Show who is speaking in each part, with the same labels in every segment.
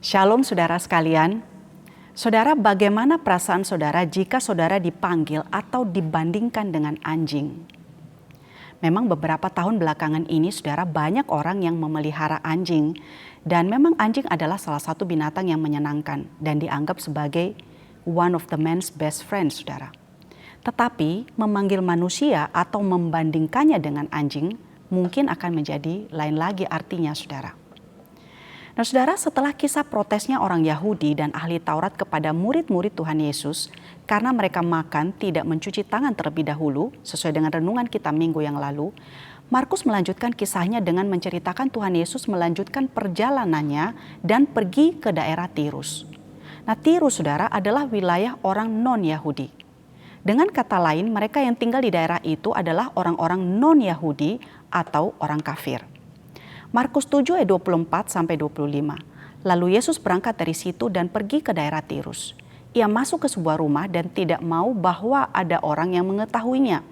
Speaker 1: Shalom saudara sekalian. Saudara, bagaimana perasaan saudara jika saudara dipanggil atau dibandingkan dengan anjing? Memang beberapa tahun belakangan ini saudara banyak orang yang memelihara anjing. Dan memang anjing adalah salah satu binatang yang menyenangkan dan dianggap sebagai one of the man's best friends saudara. Tetapi memanggil manusia atau membandingkannya dengan anjing mungkin akan menjadi lain lagi artinya saudara. Nah saudara, setelah kisah protesnya orang Yahudi dan ahli Taurat kepada murid-murid Tuhan Yesus karena mereka makan tidak mencuci tangan terlebih dahulu sesuai dengan renungan kita minggu yang lalu, Markus melanjutkan kisahnya dengan menceritakan Tuhan Yesus melanjutkan perjalanannya dan pergi ke daerah Tirus. Nah Tirus saudara adalah wilayah orang non-Yahudi. Dengan kata lain, mereka yang tinggal di daerah itu adalah orang-orang non-Yahudi atau orang kafir. Markus 7 ayat 24 sampai 25. Lalu Yesus berangkat dari situ dan pergi ke daerah Tirus. Ia masuk ke sebuah rumah dan tidak mau bahwa ada orang yang mengetahuinya.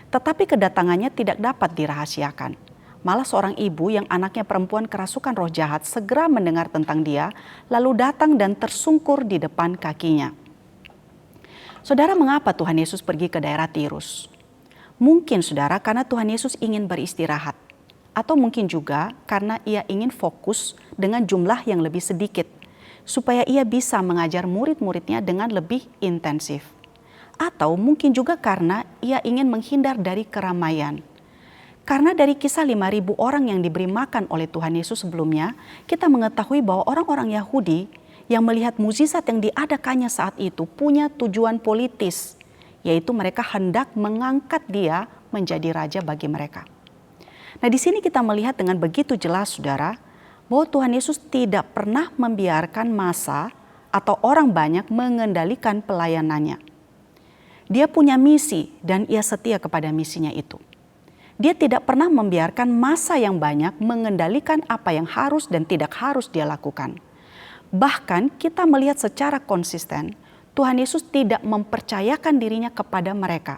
Speaker 1: Tetapi kedatangannya tidak dapat dirahasiakan. Malah seorang ibu yang anaknya perempuan kerasukan roh jahat segera mendengar tentang dia, lalu datang dan tersungkur di depan kakinya. Saudara, mengapa Tuhan Yesus pergi ke daerah Tirus? Mungkin saudara karena Tuhan Yesus ingin beristirahat. Atau mungkin juga karena ia ingin fokus dengan jumlah yang lebih sedikit, supaya ia bisa mengajar murid-muridnya dengan lebih intensif. Atau mungkin juga karena ia ingin menghindar dari keramaian. Karena dari kisah 5.000 orang yang diberi makan oleh Tuhan Yesus sebelumnya, kita mengetahui bahwa orang-orang Yahudi yang melihat mukjizat yang diadakannya saat itu punya tujuan politis, yaitu mereka hendak mengangkat dia menjadi raja bagi mereka. Nah di sini kita melihat dengan begitu jelas saudara bahwa Tuhan Yesus tidak pernah membiarkan massa atau orang banyak mengendalikan pelayanannya. Dia punya misi dan ia setia kepada misinya itu. Dia tidak pernah membiarkan massa yang banyak mengendalikan apa yang harus dan tidak harus dia lakukan. Bahkan kita melihat secara konsisten Tuhan Yesus tidak mempercayakan dirinya kepada mereka.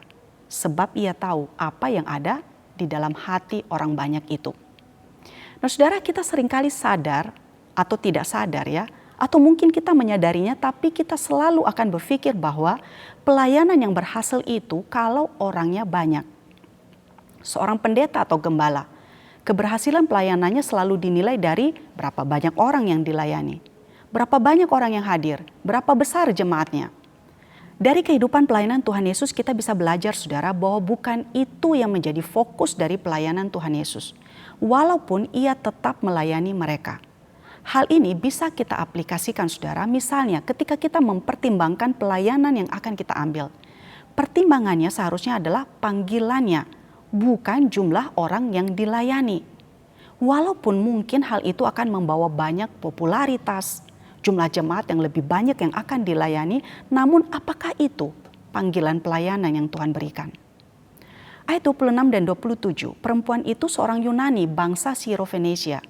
Speaker 1: Sebab ia tahu apa yang ada di dalam hati orang banyak itu. Nah saudara, kita seringkali sadar atau tidak sadar ya, atau mungkin kita menyadarinya tapi kita selalu akan berpikir bahwa pelayanan yang berhasil itu kalau orangnya banyak. Seorang pendeta atau gembala, keberhasilan pelayanannya selalu dinilai dari berapa banyak orang yang dilayani, berapa banyak orang yang hadir, berapa besar jemaatnya. Dari kehidupan pelayanan Tuhan Yesus kita bisa belajar saudara bahwa bukan itu yang menjadi fokus dari pelayanan Tuhan Yesus. Walaupun ia tetap melayani mereka. Hal ini bisa kita aplikasikan saudara misalnya ketika kita mempertimbangkan pelayanan yang akan kita ambil. Pertimbangannya seharusnya adalah panggilannya, bukan jumlah orang yang dilayani. Walaupun mungkin hal itu akan membawa banyak popularitas, jumlah jemaat yang lebih banyak yang akan dilayani, namun apakah itu panggilan pelayanan yang Tuhan berikan? Ayat 26 dan 27, perempuan itu seorang Yunani bangsa Siro-Fenisia.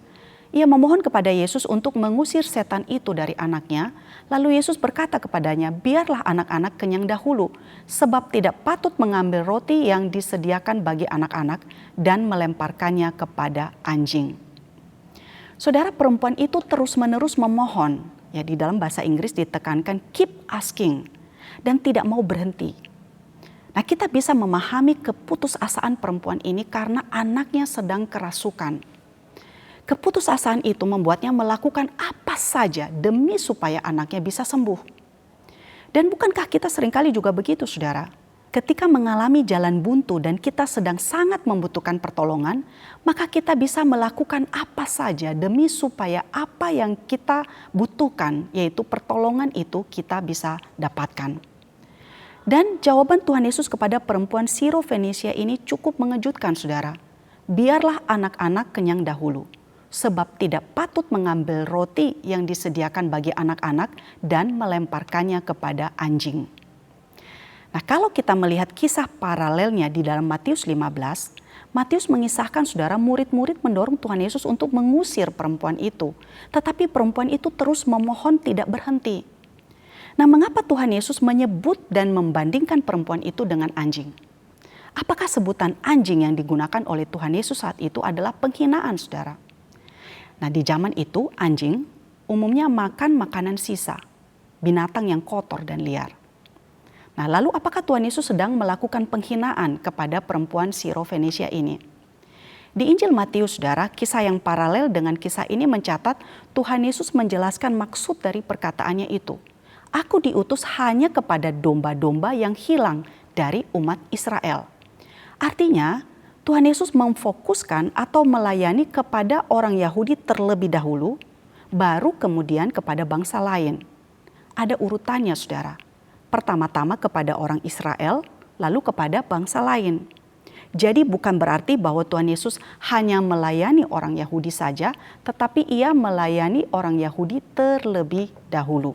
Speaker 1: Ia memohon kepada Yesus untuk mengusir setan itu dari anaknya, lalu Yesus berkata kepadanya, biarlah anak-anak kenyang dahulu, sebab tidak patut mengambil roti yang disediakan bagi anak-anak dan melemparkannya kepada anjing. Saudara, perempuan itu terus-menerus memohon. Ya, di dalam bahasa Inggris ditekankan keep asking dan tidak mau berhenti. Nah, kita bisa memahami keputusasaan perempuan ini karena anaknya sedang kerasukan. Keputusasaan itu membuatnya melakukan apa saja demi supaya anaknya bisa sembuh. Dan bukankah kita seringkali juga begitu, saudara? Ketika mengalami jalan buntu dan kita sedang sangat membutuhkan pertolongan, maka kita bisa melakukan apa saja demi supaya apa yang kita butuhkan, yaitu pertolongan itu kita bisa dapatkan. Dan jawaban Tuhan Yesus kepada perempuan Siro-Fenisia ini cukup mengejutkan saudara. Biarlah anak-anak kenyang dahulu, sebab tidak patut mengambil roti yang disediakan bagi anak-anak dan melemparkannya kepada anjing. Nah kalau kita melihat kisah paralelnya di dalam Matius 15, Matius mengisahkan saudara murid-murid mendorong Tuhan Yesus untuk mengusir perempuan itu. Tetapi perempuan itu terus memohon tidak berhenti. Nah mengapa Tuhan Yesus menyebut dan membandingkan perempuan itu dengan anjing? Apakah sebutan anjing yang digunakan oleh Tuhan Yesus saat itu adalah penghinaan saudara? Nah di zaman itu anjing umumnya makan makanan sisa, binatang yang kotor dan liar. Nah, lalu apakah Tuhan Yesus sedang melakukan penghinaan kepada perempuan Sirofenisia ini? Di Injil Matius, saudara, kisah yang paralel dengan kisah ini mencatat Tuhan Yesus menjelaskan maksud dari perkataannya itu. Aku diutus hanya kepada domba-domba yang hilang dari umat Israel. Artinya, Tuhan Yesus memfokuskan atau melayani kepada orang Yahudi terlebih dahulu, baru kemudian kepada bangsa lain. Ada urutannya, saudara. Pertama-tama kepada orang Israel, lalu kepada bangsa lain. Jadi bukan berarti bahwa Tuhan Yesus hanya melayani orang Yahudi saja, tetapi ia melayani orang Yahudi terlebih dahulu.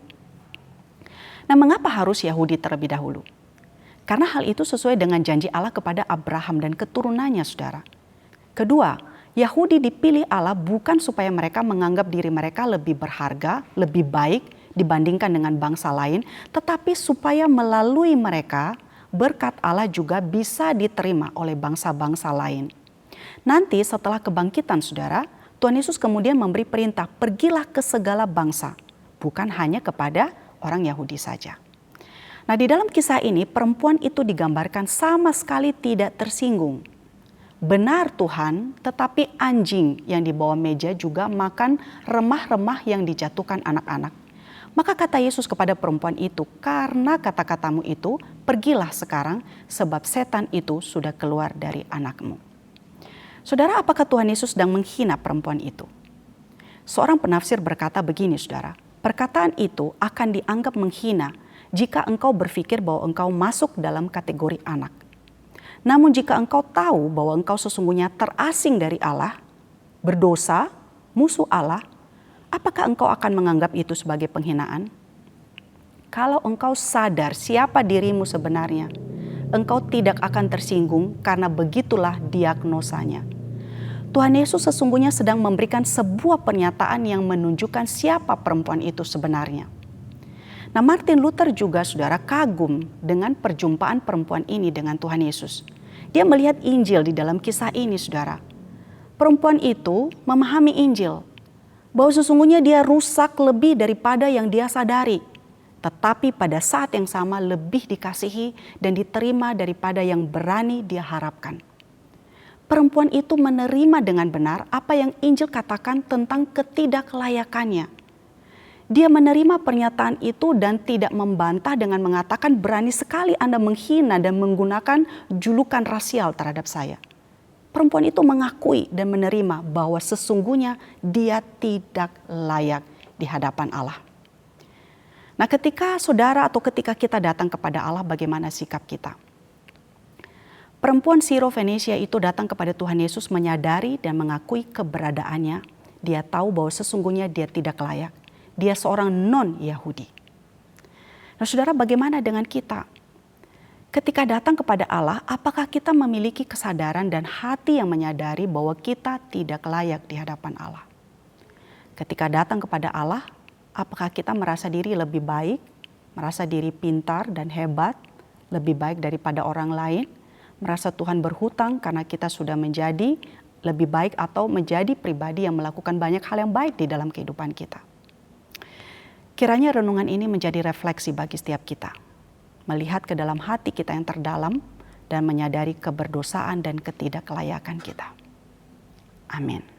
Speaker 1: Nah, mengapa harus Yahudi terlebih dahulu? Karena hal itu sesuai dengan janji Allah kepada Abraham dan keturunannya, saudara. Kedua, Yahudi dipilih Allah bukan supaya mereka menganggap diri mereka lebih berharga, lebih baik dibandingkan dengan bangsa lain, tetapi supaya melalui mereka berkat Allah juga bisa diterima oleh bangsa-bangsa lain. Nanti setelah kebangkitan, saudara, Tuhan Yesus kemudian memberi perintah, pergilah ke segala bangsa, bukan hanya kepada orang Yahudi saja. Nah, di dalam kisah ini perempuan itu digambarkan sama sekali tidak tersinggung. Benar Tuhan, tetapi anjing yang di bawah meja juga makan remah-remah yang dijatuhkan anak-anak. Maka kata Yesus kepada perempuan itu, karena kata-katamu itu, pergilah sekarang sebab setan itu sudah keluar dari anakmu. Saudara, apakah Tuhan Yesus sedang menghina perempuan itu? Seorang penafsir berkata begini, saudara, perkataan itu akan dianggap menghina jika engkau berpikir bahwa engkau masuk dalam kategori anak. Namun jika engkau tahu bahwa engkau sesungguhnya terasing dari Allah, berdosa, musuh Allah, apakah engkau akan menganggap itu sebagai penghinaan? Kalau engkau sadar siapa dirimu sebenarnya, engkau tidak akan tersinggung karena begitulah diagnosanya. Tuhan Yesus sesungguhnya sedang memberikan sebuah pernyataan yang menunjukkan siapa perempuan itu sebenarnya. Nah, Martin Luther juga, saudara, kagum dengan perjumpaan perempuan ini dengan Tuhan Yesus. Dia melihat Injil di dalam kisah ini, saudara. Perempuan itu memahami Injil, bahwa sesungguhnya dia rusak lebih daripada yang dia sadari. Tetapi pada saat yang sama lebih dikasihi dan diterima daripada yang berani dia harapkan. Perempuan itu menerima dengan benar apa yang Injil katakan tentang ketidaklayakannya. Dia menerima pernyataan itu dan tidak membantah dengan mengatakan berani sekali Anda menghina dan menggunakan julukan rasial terhadap saya. Perempuan itu mengakui dan menerima bahwa sesungguhnya dia tidak layak di hadapan Allah. Nah, ketika saudara atau ketika kita datang kepada Allah, bagaimana sikap kita? Perempuan Sirofenisia itu datang kepada Tuhan Yesus menyadari dan mengakui keberadaannya. Dia tahu bahwa sesungguhnya dia tidak layak. Dia seorang non-Yahudi. Nah, saudara, bagaimana dengan kita? Ketika datang kepada Allah, apakah kita memiliki kesadaran dan hati yang menyadari bahwa kita tidak layak di hadapan Allah? Ketika datang kepada Allah, apakah kita merasa diri lebih baik, merasa diri pintar dan hebat, lebih baik daripada orang lain, merasa Tuhan berhutang karena kita sudah menjadi lebih baik atau menjadi pribadi yang melakukan banyak hal yang baik di dalam kehidupan kita? Kiranya renungan ini menjadi refleksi bagi setiap kita. Melihat ke dalam hati kita yang terdalam dan menyadari keberdosaan dan ketidaklayakan kita. Amin.